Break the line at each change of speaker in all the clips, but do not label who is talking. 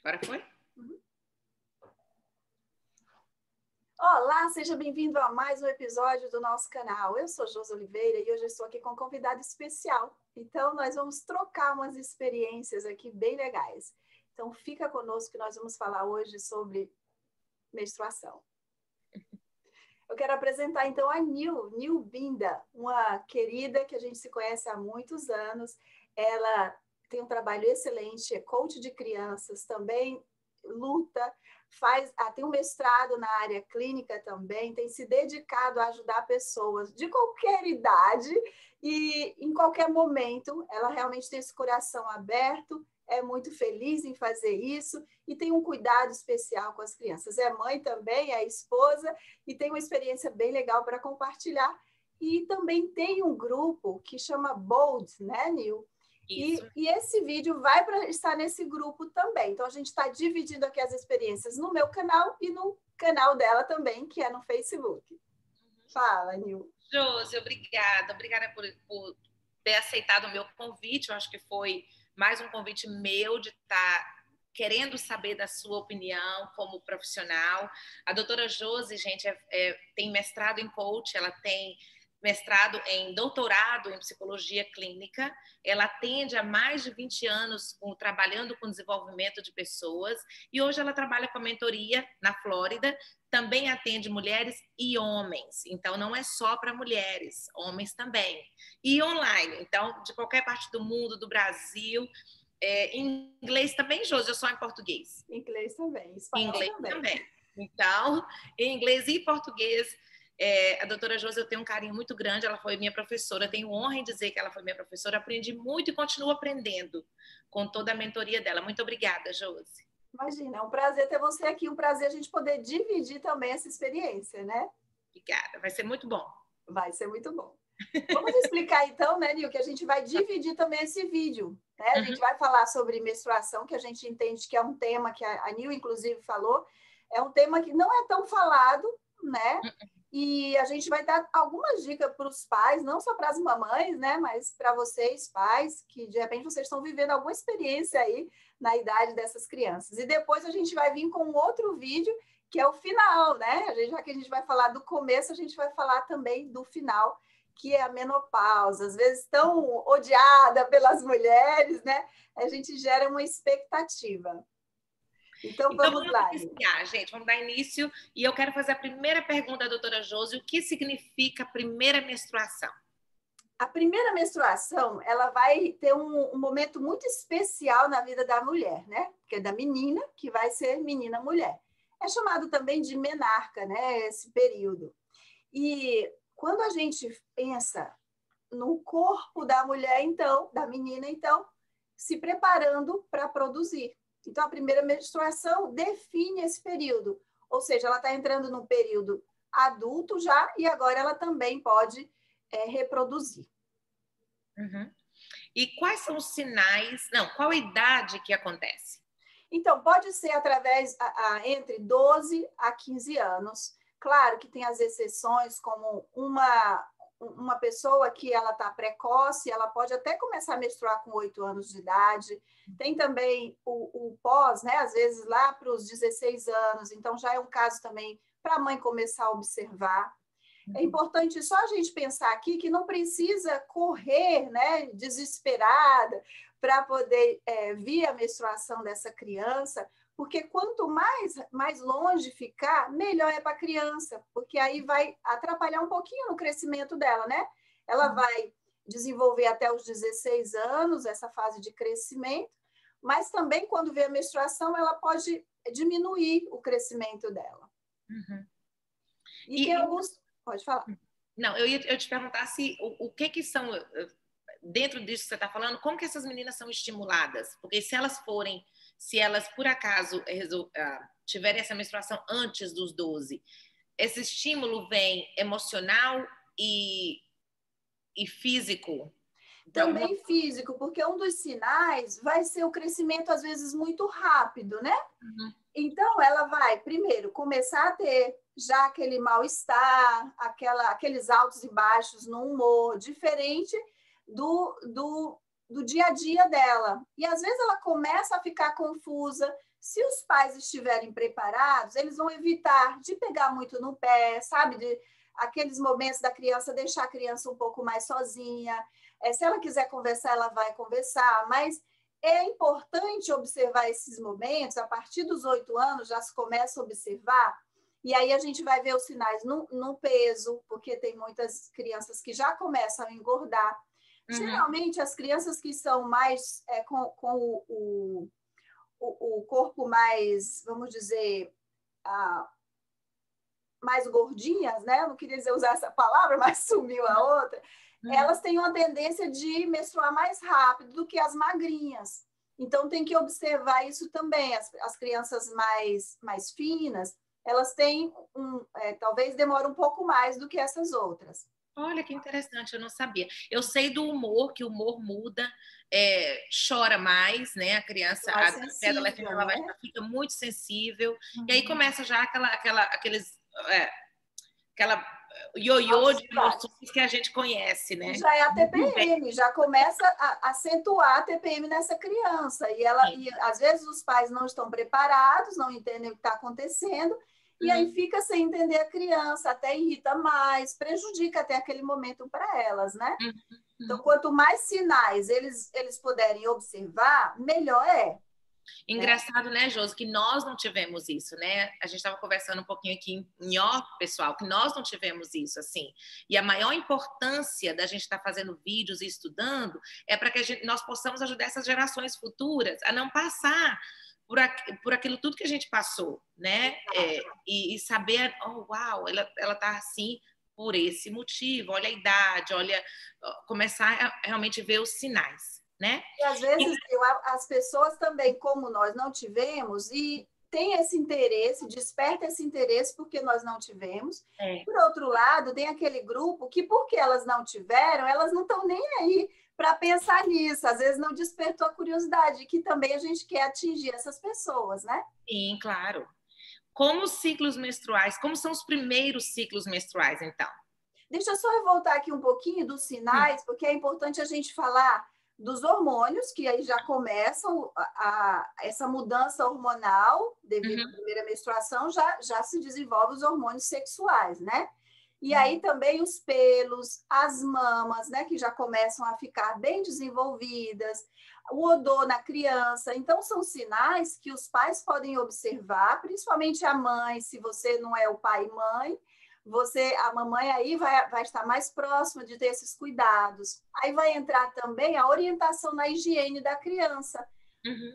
Agora foi?
Olá, seja bem-vindo a mais um episódio do nosso canal. Eu sou Josi Oliveira e hoje eu estou aqui com um convidado especial. Então, nós vamos trocar umas experiências aqui bem legais. Então, fica conosco que nós vamos falar hoje sobre menstruação. Eu quero apresentar, então, a Nil Binda, uma querida que a gente se conhece há muitos anos. Ela tem um trabalho excelente, é coach de crianças, também luta, tem um mestrado na área clínica também, tem se dedicado a ajudar pessoas de qualquer idade e em qualquer momento. Ela realmente tem esse coração aberto, é muito feliz em fazer isso e tem um cuidado especial com as crianças. É mãe também, é esposa e tem uma experiência bem legal para compartilhar. E também tem um grupo que chama Bold, né, Nil? E esse vídeo vai estar nesse grupo também. Então, a gente está dividindo aqui as experiências no meu canal e no canal dela também, que é no Facebook. Fala, Nil.
Josi, obrigada. Obrigada por ter aceitado o meu convite. Eu acho que foi mais um convite meu de estar querendo saber da sua opinião como profissional. A doutora Josi, gente, tem mestrado em coach, ela tem mestrado em doutorado em psicologia clínica. Ela atende há mais de 20 anos trabalhando com desenvolvimento de pessoas e hoje ela trabalha com a mentoria na Flórida. Também atende mulheres e homens, então não é só para mulheres, homens também. E online, então de qualquer parte do mundo, do Brasil. Em inglês também, Josi, ou só em português?
Inglês também, espanhol
inglês
também.
Então, em inglês e português, a doutora Josi, eu tenho um carinho muito grande, ela foi minha professora, eu tenho honra em dizer que ela foi minha professora, aprendi muito e continuo aprendendo com toda a mentoria dela. Muito obrigada, Josi.
Imagina, é um prazer ter você aqui, um prazer a gente poder dividir também essa experiência, né?
Obrigada, vai ser muito bom.
Vai ser muito bom. Vamos explicar então, né, Nil, que a gente vai dividir também esse vídeo, né? A gente vai falar sobre menstruação, que a gente entende que é um tema que a Nil, inclusive, falou, é um tema que não é tão falado, né? E a gente vai dar algumas dicas para os pais, não só para as mamães, né, mas para vocês, pais, que de repente vocês estão vivendo alguma experiência aí na idade dessas crianças. E depois a gente vai vir com um outro vídeo, que é o final, né? Já que a gente vai falar do começo, a gente vai falar também do final, que é a menopausa, às vezes tão odiada pelas mulheres, né? A gente gera uma expectativa. Então vamos lá.
Iniciar, gente, vamos dar início. E eu quero fazer a primeira pergunta à doutora Josi: o que significa a primeira menstruação?
A primeira menstruação, ela vai ter um momento muito especial na vida da mulher, né? Porque é da menina, que vai ser menina-mulher. É chamado também de menarca, né? Esse período. E quando a gente pensa no corpo da mulher, então, da menina, então, se preparando para produzir. Então, a primeira menstruação define esse período. Ou seja, ela está entrando num período adulto já e agora ela também pode reproduzir.
Uhum. E quais são os sinais? Não, qual a idade que acontece?
Então, pode ser entre 12 a 15 anos. Claro que tem as exceções, como uma pessoa que ela está precoce, ela pode até começar a menstruar com 8 anos de idade. Tem também o pós, né? Às vezes lá para os 16 anos. Então, já é um caso também para a mãe começar a observar. É importante só a gente pensar aqui que não precisa correr, né, desesperada para poder vir a menstruação dessa criança, porque quanto mais longe ficar, melhor é para a criança, porque aí vai atrapalhar um pouquinho no crescimento dela, né? Ela vai desenvolver até os 16 anos, essa fase de crescimento, mas também quando vê a menstruação, ela pode diminuir o crescimento dela. E tem alguns... Pode falar.
Não, eu te perguntar se o que são, dentro disso que você está falando, como que essas meninas são estimuladas? Porque se elas por acaso tiverem essa menstruação antes dos 12, esse estímulo vem emocional e físico?
Também físico, porque um dos sinais vai ser o crescimento, às vezes, muito rápido, né? Então, ela vai, primeiro, começar a ter já aquele mal-estar, aqueles altos e baixos no humor, diferente do dia a dia dela. E, às vezes, ela começa a ficar confusa, Se os pais estiverem preparados, eles vão evitar de pegar muito no pé, sabe? De aqueles momentos da criança, deixar a criança um pouco mais sozinha. Se ela quiser conversar, ela vai conversar, mas é importante observar esses momentos. A partir dos 8 anos já se começa a observar, e aí a gente vai ver os sinais no peso, porque tem muitas crianças que já começam a engordar. Geralmente, as crianças que são mais com o corpo mais, vamos dizer, mais gordinhas, né? Eu não queria dizer usar essa palavra, mas sumiu a outra. Elas têm uma tendência de menstruar mais rápido do que as magrinhas. Então, tem que observar isso também. As crianças mais finas, elas têm talvez demore um pouco mais do que essas outras.
Olha que interessante, eu não sabia. Eu sei do humor, que o humor muda, chora mais, né? A criança,
Mais
a
sensível,
adolescente, ela
né?
fica muito sensível, e aí começa já aquela ioiô de emoções que a gente conhece,
E
né?
já é a
Muito bem.
TPM, já começa a acentuar a TPM nessa criança. E às vezes os pais não estão preparados, não entendem o que está acontecendo, e aí fica sem entender a criança, até irrita mais, prejudica até aquele momento para elas, né? Então, quanto mais sinais eles puderem observar, melhor é.
Engraçado, né, Josi, que nós não tivemos isso, né? A gente estava conversando um pouquinho aqui em off, pessoal, que nós não tivemos isso, assim. E a maior importância da gente estar fazendo vídeos e estudando é para que nós possamos ajudar essas gerações futuras a não passar por aquilo tudo que a gente passou, né? E saber, oh, uau, ela tá assim por esse motivo, olha a idade, olha, começar a realmente ver os sinais, né?
E às vezes as pessoas também, como nós não tivemos, e tem esse interesse, desperta esse interesse porque nós não tivemos. Por outro lado, tem aquele grupo que, porque elas não tiveram, elas não estão nem aí para pensar nisso. Às vezes não despertou a curiosidade, que também a gente quer atingir essas pessoas, né?
Sim, claro. Como os ciclos menstruais, como são os primeiros ciclos menstruais, então?
Deixa eu só voltar aqui um pouquinho dos sinais, porque é importante a gente falar dos hormônios, que aí já começam essa mudança hormonal devido à primeira menstruação, já se desenvolve os hormônios sexuais, né? E aí também os pelos, as mamas, né, que já começam a ficar bem desenvolvidas, o odor na criança. Então, são sinais que os pais podem observar, principalmente a mãe, se você não é o pai e mãe, a mamãe aí vai estar mais próxima de ter esses cuidados. Aí vai entrar também a orientação na higiene da criança.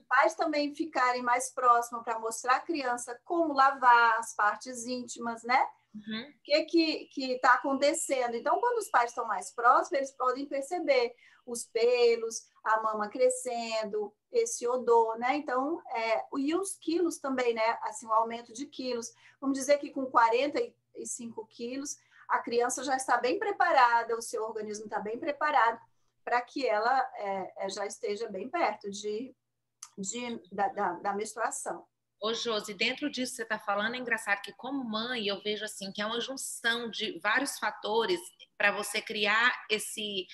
Pais também ficarem mais próximos para mostrar à criança como lavar as partes íntimas, né? O que está acontecendo. Então, quando os pais estão mais próximos, eles podem perceber os pelos, a mama crescendo, esse odor, né? Então, e os quilos também, né? Assim, o aumento de quilos. Vamos dizer que com 45 quilos, a criança já está bem preparada, o seu organismo está bem preparado para que ela já esteja bem perto da menstruação.
Ô, Josi, dentro disso que você está falando, é engraçado que, como mãe, eu vejo assim que é uma junção de vários fatores para você criar esse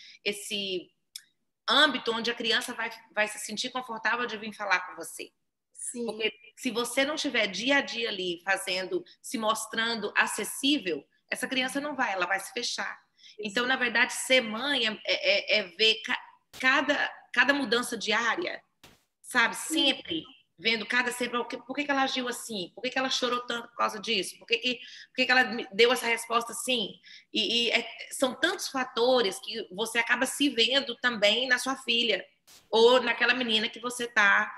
âmbito onde a criança vai se sentir confortável de vir falar com você.
Sim.
Porque se você não estiver dia a dia ali fazendo, se mostrando acessível, essa criança não vai, ela vai se fechar. Então, na verdade, ser mãe é ver cada mudança diária, sabe? Sempre vendo por que ela agiu assim? Por que ela chorou tanto por causa disso? Por que ela deu essa resposta assim? São tantos fatores que você acaba se vendo também na sua filha ou naquela menina que você está,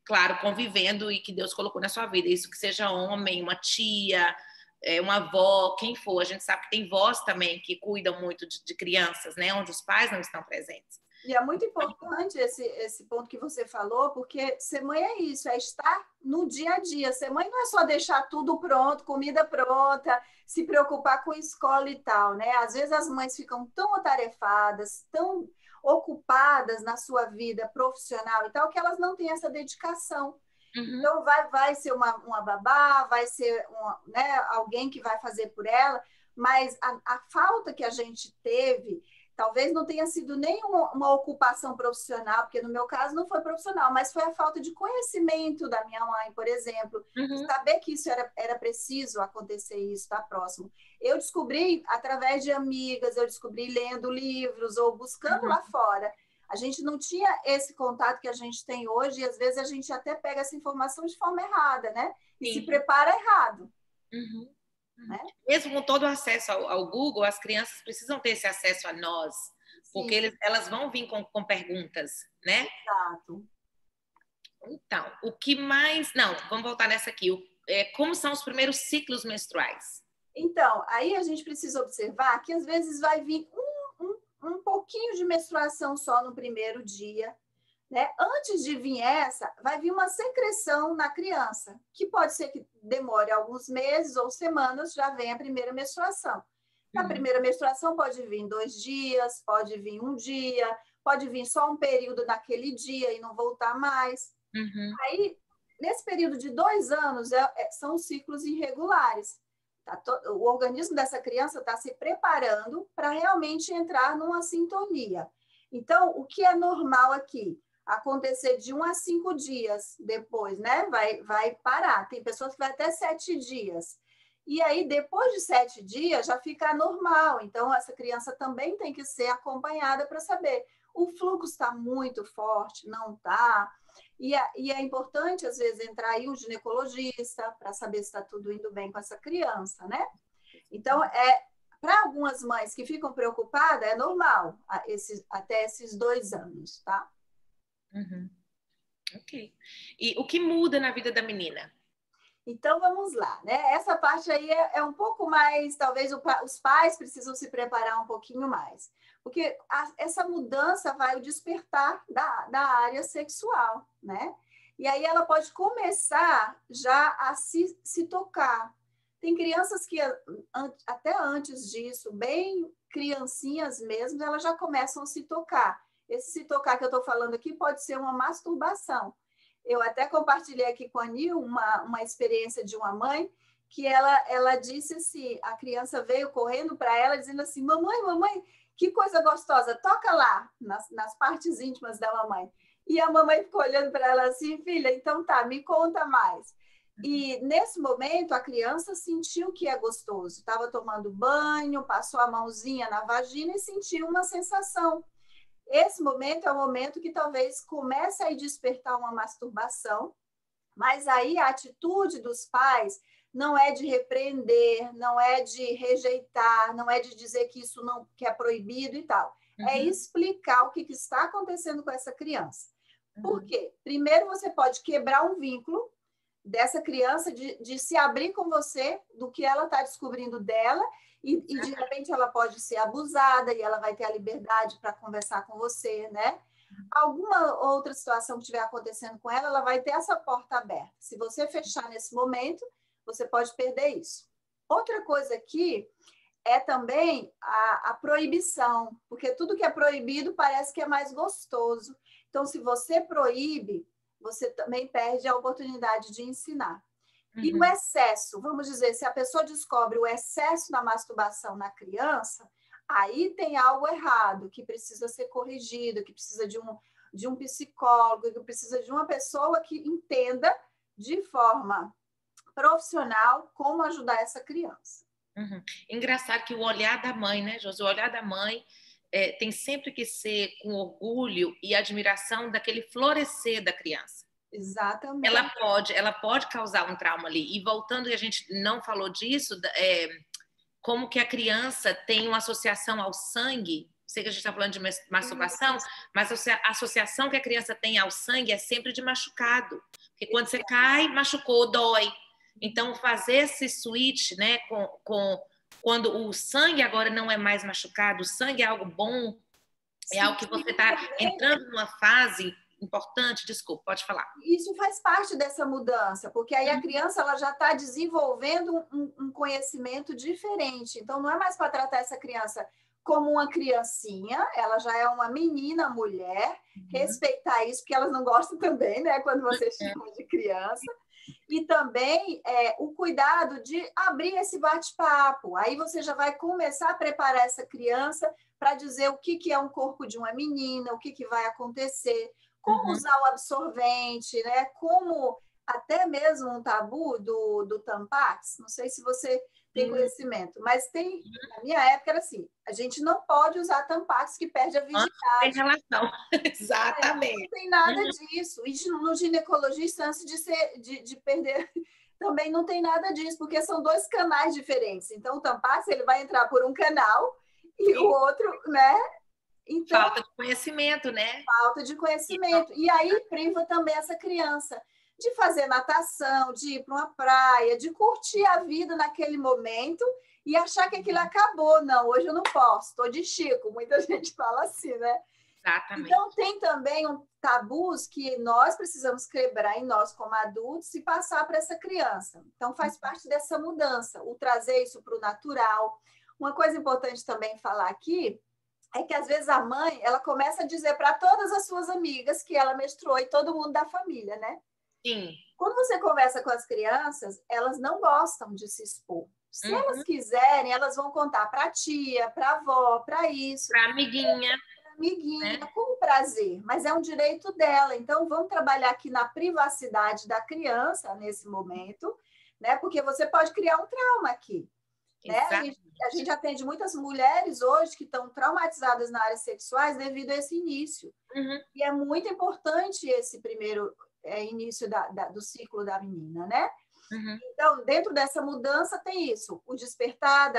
claro, convivendo e que Deus colocou na sua vida. Isso que seja homem, uma tia, uma avó, quem for. A gente sabe que tem vós também que cuidam muito de crianças, né? Onde os pais não estão presentes.
E é muito importante esse ponto que você falou, porque ser mãe é isso, é estar no dia a dia. Ser mãe não é só deixar tudo pronto, comida pronta, se preocupar com escola e tal, né? Às vezes as mães ficam tão atarefadas, tão ocupadas na sua vida profissional e tal, que elas não têm essa dedicação. Então, vai ser uma babá, vai ser né, alguém que vai fazer por ela, mas a falta que a gente teve Talvez não tenha sido nem uma ocupação profissional, porque no meu caso não foi profissional, mas foi a falta de conhecimento da minha mãe, por exemplo, de saber que isso era preciso acontecer, isso está próximo. Eu descobri através de amigas, eu descobri lendo livros ou buscando lá fora. A gente não tinha esse contato que a gente tem hoje e às vezes a gente até pega essa informação de forma errada, né? E se prepara errado. Né?
Mesmo com todo o acesso ao Google, as crianças precisam ter esse acesso a nós, porque elas vão vir com perguntas, né?
Exato.
Então, o que mais... Não, vamos voltar nessa aqui. Como são os primeiros ciclos menstruais?
Então, aí a gente precisa observar que às vezes vai vir um pouquinho de menstruação só no primeiro dia, né? Antes de vir essa, vai vir uma secreção na criança, que pode ser que demore alguns meses ou semanas, já vem a primeira menstruação. Na primeira menstruação pode vir 2 dias, pode vir 1 dia, pode vir só um período naquele dia e não voltar mais. Aí, nesse período de 2 anos, são ciclos irregulares. O organismo dessa criança está se preparando para realmente entrar numa sintonia. Então, o que é normal aqui? Acontecer de 1 a 5 dias depois, né? Vai parar. Tem pessoas que vai até 7 dias. E aí, depois de 7 dias, já fica normal. Então, essa criança também tem que ser acompanhada para saber. O fluxo está muito forte, não está? E é importante, às vezes, entrar aí um ginecologista para saber se está tudo indo bem com essa criança, né? Então, para algumas mães que ficam preocupadas, é normal até esses 2 anos, tá?
Ok. E o que muda na vida da menina?
Então, vamos lá, né? Essa parte aí é um pouco mais, talvez os pais precisam se preparar um pouquinho mais. Porque essa mudança vai despertar da área sexual, né? E aí ela pode começar já a se tocar. Tem crianças que até antes disso, bem criancinhas mesmo, elas já começam a se tocar. Esse se tocar que eu estou falando aqui pode ser uma masturbação. Eu até compartilhei aqui com a Nil uma experiência de uma mãe que ela disse assim, a criança veio correndo para ela dizendo assim, mamãe, que coisa gostosa, toca lá, nas partes íntimas da mamãe. E a mamãe ficou olhando para ela assim, filha, então tá, me conta mais. E nesse momento a criança sentiu que é gostoso, estava tomando banho, passou a mãozinha na vagina e sentiu uma sensação. Esse momento é o momento que talvez comece a despertar uma masturbação, mas aí a atitude dos pais não é de repreender, não é de rejeitar, não é de dizer que isso não que é proibido e tal. É explicar o que está acontecendo com essa criança. Por quê? Primeiro, você pode quebrar um vínculo dessa criança de se abrir com você do que ela está descobrindo dela e de repente ela pode ser abusada e ela vai ter a liberdade para conversar com você, né? Alguma outra situação que estiver acontecendo com ela, ela vai ter essa porta aberta. Se você fechar nesse momento, você pode perder isso. Outra coisa aqui é também a proibição, porque tudo que é proibido parece que é mais gostoso. Então, se você proíbe, você também perde a oportunidade de ensinar. E o excesso, vamos dizer, se a pessoa descobre o excesso da masturbação na criança, aí tem algo errado, que precisa ser corrigido, que precisa de um psicólogo, que precisa de uma pessoa que entenda de forma profissional como ajudar essa criança.
Engraçado que o olhar da mãe, né, Josi? O olhar da mãe tem sempre que ser com orgulho e admiração daquele florescer da criança.
Exatamente.
Ela pode causar um trauma ali. E voltando, e a gente não falou disso, como que a criança tem uma associação ao sangue. Sei que a gente está falando de masturbação, mas a associação que a criança tem ao sangue é sempre de machucado. Porque quando você cai, machucou, dói. Então, fazer esse switch, né, quando o sangue agora não é mais machucado, o sangue é algo bom, é algo que você está entrando numa fase importante. Desculpa, pode falar.
Isso faz parte dessa mudança, porque aí a criança ela já está desenvolvendo um conhecimento diferente. Então, não é mais para tratar essa criança como uma criancinha, ela já é uma menina, mulher, respeitar isso, porque elas não gostam também, né, quando você chama de criança. E também o cuidado de abrir esse bate-papo. Aí você já vai começar a preparar essa criança para dizer o que é um corpo de uma menina, o que vai acontecer, como usar o absorvente, né? Como até mesmo um tabu do Tampax, não sei se você tem conhecimento, mas tem, na minha época era assim, a gente não pode usar Tampax que perde a virgindade.
Tem relação, exatamente.
Não tem nada disso. E no ginecologista, antes de perder, também não tem nada disso, porque são dois canais diferentes. Então, o Tampax, ele vai entrar por um canal e o outro, né? Então,
falta de conhecimento, né?
Falta de conhecimento. E aí priva também essa criança de fazer natação, de ir para uma praia, de curtir a vida naquele momento e achar que aquilo acabou. Não, hoje eu não posso, estou de Chico. Muita gente fala assim, né?
Exatamente.
Então, tem também tabus que nós precisamos quebrar em nós como adultos e passar para essa criança. Então, faz parte dessa mudança, o trazer isso para o natural. Uma coisa importante também falar aqui é que, às vezes, a mãe ela começa a dizer para todas as suas amigas que ela menstruou e todo mundo da família, né?
Sim.
Quando você conversa com as crianças, elas não gostam de se expor. Se elas quiserem, elas vão contar para a tia, para a avó, para isso.
Para a amiguinha.
Amiguinha, né? Com prazer, mas é um direito dela. Então, vamos trabalhar aqui na privacidade da criança nesse momento, né? Porque você pode criar um trauma aqui. Né? A gente atende muitas mulheres hoje que estão traumatizadas na área sexuais devido a esse início. E é muito importante esse primeiro início do ciclo da menina, né? Então, dentro dessa mudança tem isso, o despertar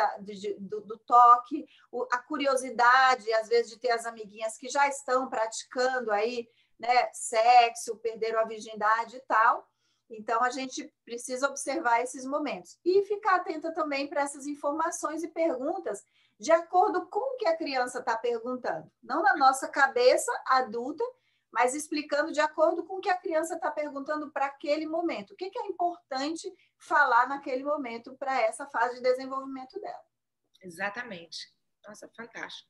do toque, a curiosidade, às vezes, de ter as amiguinhas que já estão praticando aí, né, sexo, perderam a virgindade e tal. Então, a gente precisa observar esses momentos. E ficar atenta também para essas informações e perguntas de acordo com o que a criança está perguntando. Não na nossa cabeça adulta, mas explicando de acordo com o que a criança está perguntando para aquele momento. O que é importante falar naquele momento para essa fase de desenvolvimento dela.
Exatamente. Nossa, fantástico.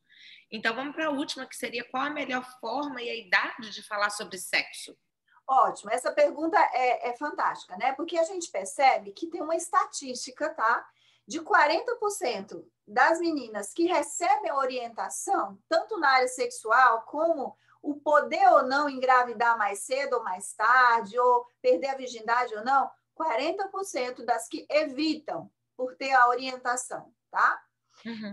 Então, vamos para a última, que seria qual a melhor forma e a idade de falar sobre sexo?
Ótimo, essa pergunta é fantástica, né? Porque a gente percebe que tem uma estatística, tá? De 40% das meninas que recebem a orientação, tanto na área sexual como o poder ou não engravidar mais cedo ou mais tarde, ou perder a virgindade ou não, 40% das que evitam por ter a orientação, tá?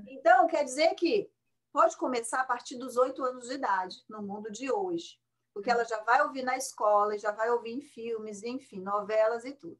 Então, quer dizer que pode começar a partir dos 8 anos de idade, no mundo de hoje. Porque ela já vai ouvir na escola, já vai ouvir em filmes, enfim, novelas e tudo.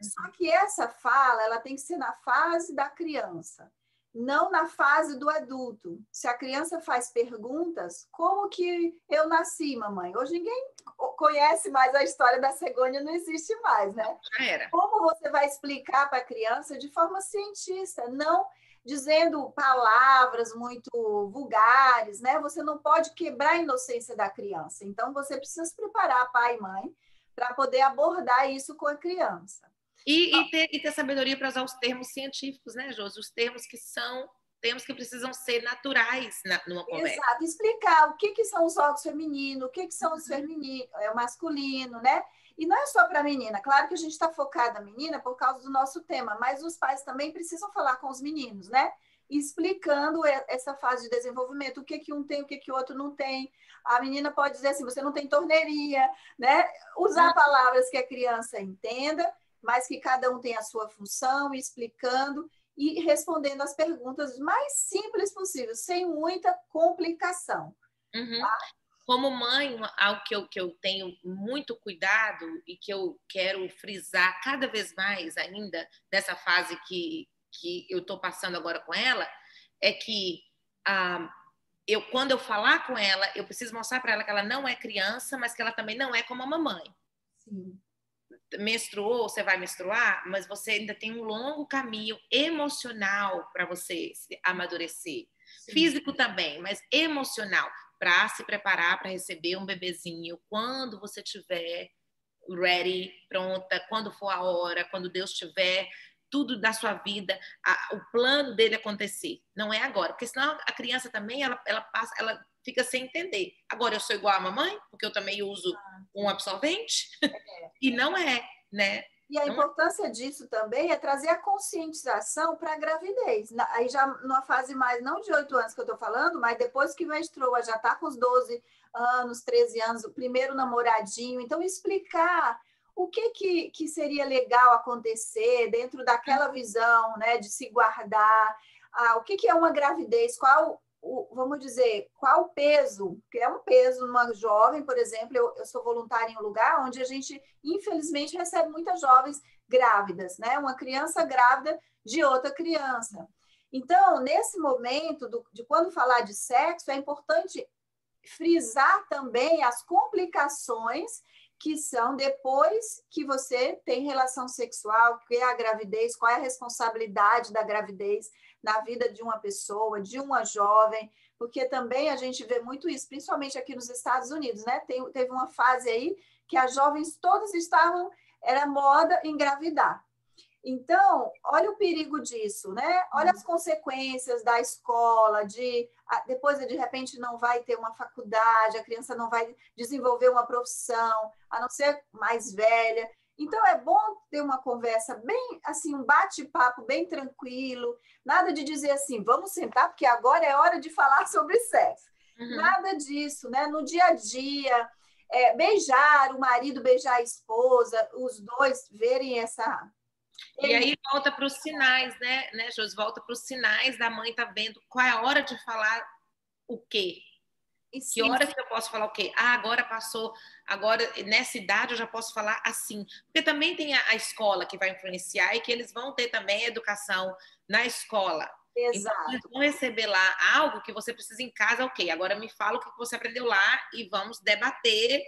Só que essa fala, ela tem que ser na fase da criança, não na fase do adulto. Se a criança faz perguntas, como que eu nasci, mamãe? Hoje ninguém conhece mais a história da cegonha, não existe mais, né?
Já era.
Como você vai explicar para a criança de forma cientista, não dizendo palavras muito vulgares, né? Você não pode quebrar a inocência da criança. Então, você precisa se preparar, pai e mãe, para poder abordar isso com a criança.
E ter sabedoria para usar os termos científicos, né, Josi? Os termos que são termos que precisam ser naturais numa conversa.
Exato, explicar o que são os órgãos femininos, o que são os femininos, o masculino, né? E não é só para a menina, claro que a gente está focada na menina por causa do nosso tema, mas os pais também precisam falar com os meninos, né? Explicando essa fase de desenvolvimento, o que um tem, o que o outro não tem. A menina pode dizer assim, você não tem torneirinha, né? Usar palavras que a criança entenda, mas que cada um tem a sua função, explicando e respondendo as perguntas mais simples possível, sem muita complicação. Tá?
Como mãe, algo que eu tenho muito cuidado e que eu quero frisar cada vez mais ainda nessa fase que eu estou passando agora com ela, é que quando eu falar com ela, eu preciso mostrar para ela que ela não é criança, mas que ela também não é como a mamãe.
Sim.
Menstruou, você vai menstruar, mas você ainda tem um longo caminho emocional para você amadurecer. Sim. Físico também, mas emocional, para se preparar para receber um bebezinho quando você estiver ready, pronta, quando for a hora, quando Deus tiver tudo da sua vida, o plano dele acontecer. Não é agora, porque senão a criança também, ela fica sem entender. Agora eu sou igual a mamãe, porque eu também uso um absorvente, e não é, né?
E a importância disso também é trazer a conscientização para a gravidez. Aí já numa fase mais, não de 8 anos que eu estou falando, mas depois que menstrua, já está com os 12 anos, 13 anos, o primeiro namoradinho. Então, explicar o que seria legal acontecer dentro daquela visão, né, de se guardar, o que é uma gravidez, vamos dizer, qual o peso, que é um peso numa jovem, por exemplo, eu sou voluntária em um lugar onde a gente, infelizmente, recebe muitas jovens grávidas, né? Uma criança grávida de outra criança. Então, nesse momento de quando falar de sexo, é importante frisar também as complicações que são depois que você tem relação sexual, que é a gravidez, qual é a responsabilidade da gravidez na vida de uma pessoa, de uma jovem, porque também a gente vê muito isso, principalmente aqui nos Estados Unidos, né? Teve uma fase aí que as jovens todas era moda engravidar. Então, olha o perigo disso, né? Olha as consequências da escola, depois de repente não vai ter uma faculdade, a criança não vai desenvolver uma profissão, a não ser mais velha. Então, é bom ter uma conversa bem, assim, um bate-papo bem tranquilo, nada de dizer assim, vamos sentar, porque agora é hora de falar sobre sexo. Nada disso, né? No dia a dia, beijar o marido, beijar a esposa, os dois verem essa...
E aí volta para os sinais, né, Josi? Volta para os sinais da mãe tá vendo qual é a hora de falar o quê. Que hora que eu posso falar o quê? Agora passou, agora nessa idade eu já posso falar assim. Porque também tem a escola que vai influenciar e que eles vão ter também educação na escola.
Exato.
Então, eles vão receber lá algo que você precisa em casa, ok. Agora me fala o que você aprendeu lá e vamos debater,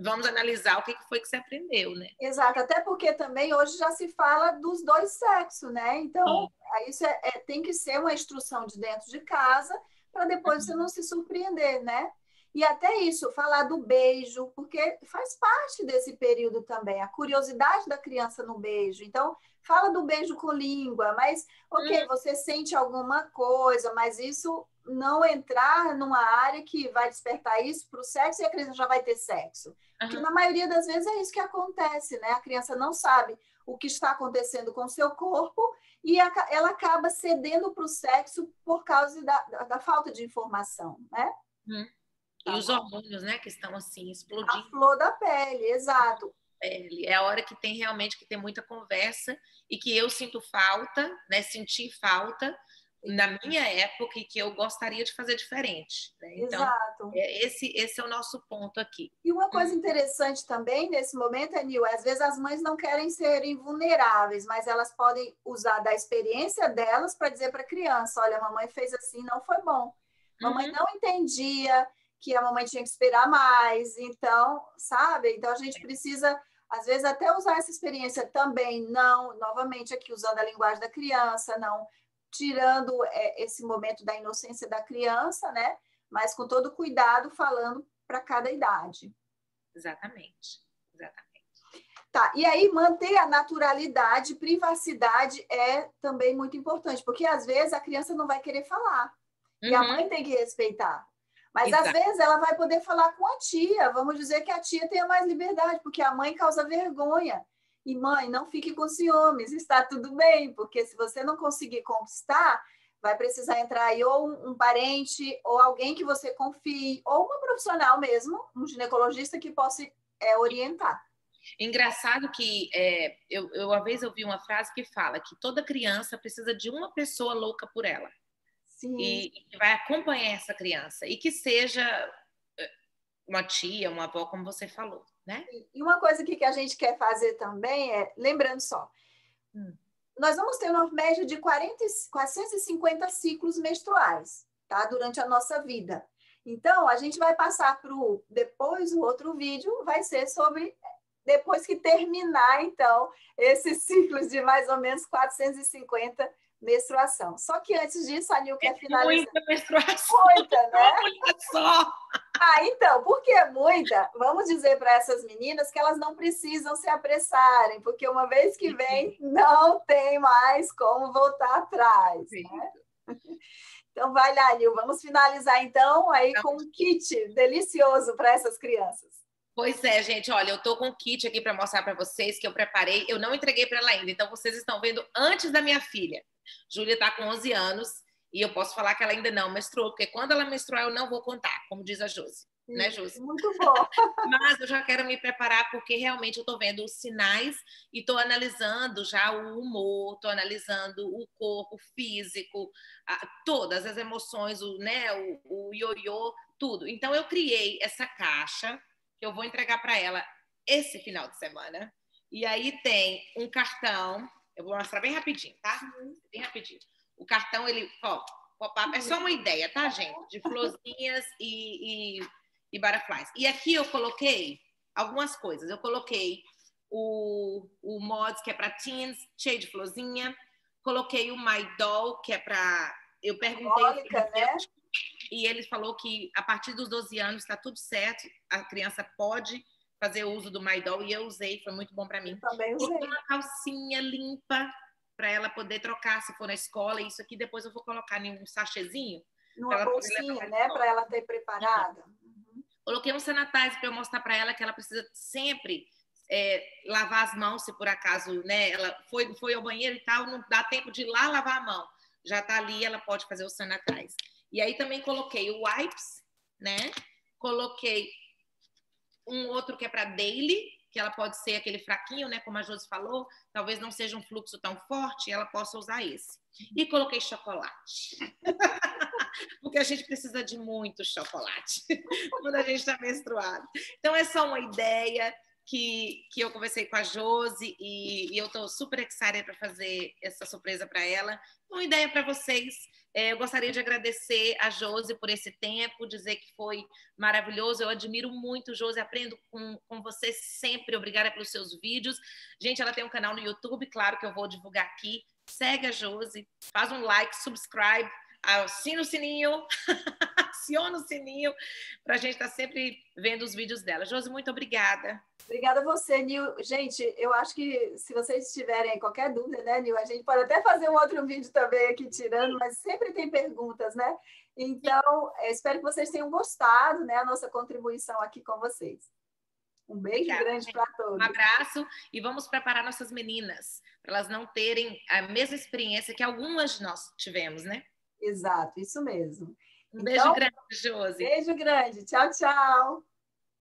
vamos analisar o que foi que você aprendeu, né?
Exato, até porque também hoje já se fala dos dois sexos, né? Então, isso tem que ser uma instrução de dentro de casa para depois você não se surpreender, né? E até isso, falar do beijo, porque faz parte desse período também, a curiosidade da criança no beijo. Então, fala do beijo com língua, mas, ok, você sente alguma coisa, mas isso não entrar numa área que vai despertar isso para o sexo e a criança já vai ter sexo. Porque na maioria das vezes é isso que acontece, né? A criança não sabe o que está acontecendo com o seu corpo e ela acaba cedendo para o sexo por causa da falta de informação, né?
E os hormônios, né, que estão assim explodindo.
A flor da pele, exato.
É a hora que tem realmente que ter muita conversa e que eu sinto falta, né? Senti falta na minha época e que eu gostaria de fazer diferente. Né? Então,
exato.
Esse é o nosso ponto aqui.
E uma coisa interessante também nesse momento, Anil, às vezes as mães não querem serem vulneráveis, mas elas podem usar da experiência delas para dizer para a criança, olha, a mamãe fez assim, não foi bom. Mamãe não entendia que a mamãe tinha que esperar mais, então, sabe? Então, a gente precisa, às vezes, até usar essa experiência também, não, novamente aqui, usando a linguagem da criança, não tirando esse momento da inocência da criança, né? Mas com todo cuidado, falando para cada idade.
Exatamente.
Tá, e aí manter a naturalidade, privacidade é também muito importante, porque às vezes a criança não vai querer falar, e a mãe tem que respeitar. Mas às vezes ela vai poder falar com a tia, vamos dizer que a tia tenha mais liberdade, porque a mãe causa vergonha. E mãe, não fique com ciúmes, está tudo bem, porque se você não conseguir conquistar, vai precisar entrar aí ou um parente, ou alguém que você confie, ou uma profissional mesmo, um ginecologista que possa orientar.
Engraçado que eu uma vez ouvi uma frase que fala que toda criança precisa de uma pessoa louca por ela.
Sim.
E que vai acompanhar essa criança. E que seja uma tia, uma avó, como você falou, né?
E uma coisa que a gente quer fazer também lembrando só, nós vamos ter uma média de 450 ciclos menstruais, tá? Durante a nossa vida. Então, a gente vai passar depois o outro vídeo vai ser sobre depois que terminar, então, esses ciclos de mais ou menos 450 menstruação. Só que antes disso, a Nil quer finalizar.
Muita menstruação.
Muita, né?
Olha só!
Então, porque é muita, vamos dizer para essas meninas que elas não precisam se apressarem, porque uma vez que vem, não tem mais como voltar atrás. Né? Então, vai lá, Nil, vamos finalizar então aí com um kit delicioso para essas crianças.
Pois é, gente, olha, eu tô com um kit aqui para mostrar para vocês que eu preparei. Eu não entreguei para ela ainda, então vocês estão vendo antes da minha filha. Júlia tá com 11 anos e eu posso falar que ela ainda não menstruou, porque quando ela menstruar eu não vou contar, como diz a Josi. Né, Josi?
Muito bom.
Mas eu já quero me preparar porque realmente eu estou vendo os sinais e estou analisando já o humor, estou analisando o corpo físico, todas as emoções, né, o ioiô, tudo. Então eu criei essa caixa que eu vou entregar para ela esse final de semana. E aí tem um cartão, eu vou mostrar bem rapidinho, tá? Bem rapidinho. O cartão, ele, ó, pop-up é só uma ideia, tá, gente? De florzinhas e butterflies. E aqui eu coloquei algumas coisas. Eu coloquei o Mods, que é para teens, cheio de florzinha. Coloquei o My Doll, que é para... Eu perguntei...
né?
E ele falou que a partir dos 12 anos está tudo certo, a criança pode fazer uso do My Doll, e eu usei, foi muito bom para mim.
Eu também usei.
Coloquei uma calcinha limpa para ela poder trocar se for na escola. Isso aqui depois eu vou colocar em um sachêzinho.
Numa bolsinha, né? Para ela ter preparada.
Coloquei um sanitizer para eu mostrar para ela que ela precisa sempre lavar as mãos, se por acaso, né, ela foi ao banheiro e tal, não dá tempo de ir lá lavar a mão. Já está ali, ela pode fazer o sanitizer. E aí também coloquei o wipes, né? Coloquei um outro que é para daily, que ela pode ser aquele fraquinho, né? Como a Josi falou, talvez não seja um fluxo tão forte, ela possa usar esse. E coloquei chocolate. Porque a gente precisa de muito chocolate quando a gente está menstruado. Então, é só uma ideia que eu conversei com a Josi e eu estou super excited para fazer essa surpresa para ela. Uma ideia para vocês. Eu gostaria de agradecer a Josi por esse tempo, dizer que foi maravilhoso. Eu admiro muito, Josi, aprendo com você sempre. Obrigada pelos seus vídeos. Gente, ela tem um canal no YouTube, claro que eu vou divulgar aqui. Segue a Josi, faz um like, subscribe, assina o sininho, aciona o sininho para a gente estar sempre vendo os vídeos dela. Josi, muito obrigada.
Obrigada a você, Nil. Gente, eu acho que se vocês tiverem qualquer dúvida, né, Nil, a gente pode até fazer um outro vídeo também aqui tirando, mas sempre tem perguntas, né? Então, espero que vocês tenham gostado, né, a nossa contribuição aqui com vocês. Um beijo grande para todos.
Um abraço e vamos preparar nossas meninas para elas não terem a mesma experiência que algumas de nós tivemos, né?
Exato, isso mesmo.
Um beijo grande, Josi.
Beijo grande. Tchau, tchau.